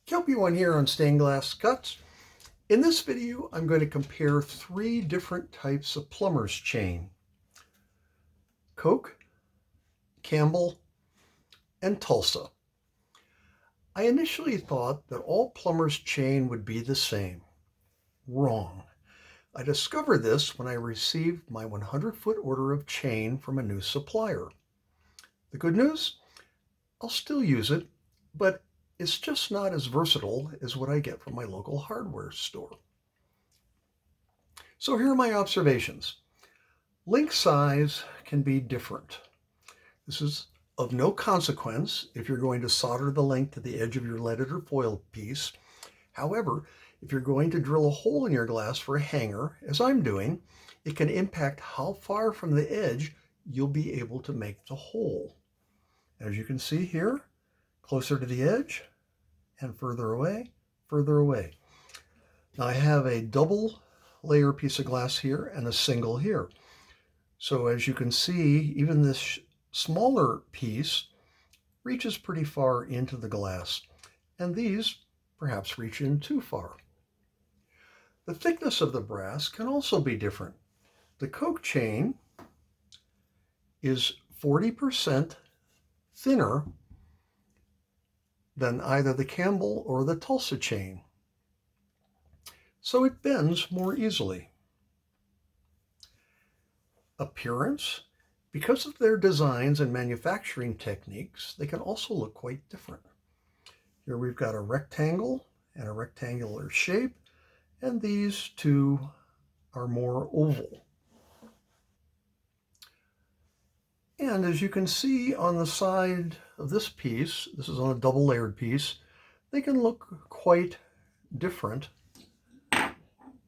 Kelpieone here on Stainedglasscuts. In this video, I'm going to compare three different types of plumber's chain: Koch, Campbell, and Tulsa. I initially thought that all plumber's chain would be the same. Wrong. I discovered this when I received my 100-foot order of chain from a new supplier. The good news? I'll still use it, but it's just not as versatile as what I get from my local hardware store. So here are my observations. Link size can be different. This is of no consequence if you're going to solder the link to the edge of your leaded or foil piece. However, if you're going to drill a hole in your glass for a hanger, as I'm doing, it can impact how far from the edge you'll be able to make the hole. As you can see here, closer to the edge and further away, further away. Now I have a double layer piece of glass here and a single here. So as you can see, even this smaller piece reaches pretty far into the glass, and these perhaps reach in too far. The thickness of the brass can also be different. The Koch chain is 40% thinner than either the Campbell or the Tulsa chain, so it bends more easily. Appearance, because of their designs and manufacturing techniques, they can also look quite different. Here we've got a rectangle and a rectangular shape, and these two are more oval. And as you can see on the side of this piece, this is on a double layered piece, they can look quite different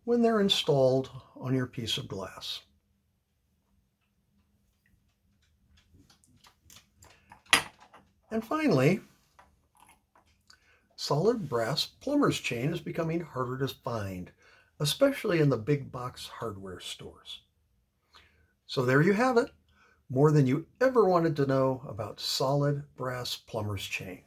when they're installed on your piece of glass. And finally, solid brass plumber's chain is becoming harder to find, especially in the big box hardware stores. So there you have it. More than you ever wanted to know about solid brass plumber's chain.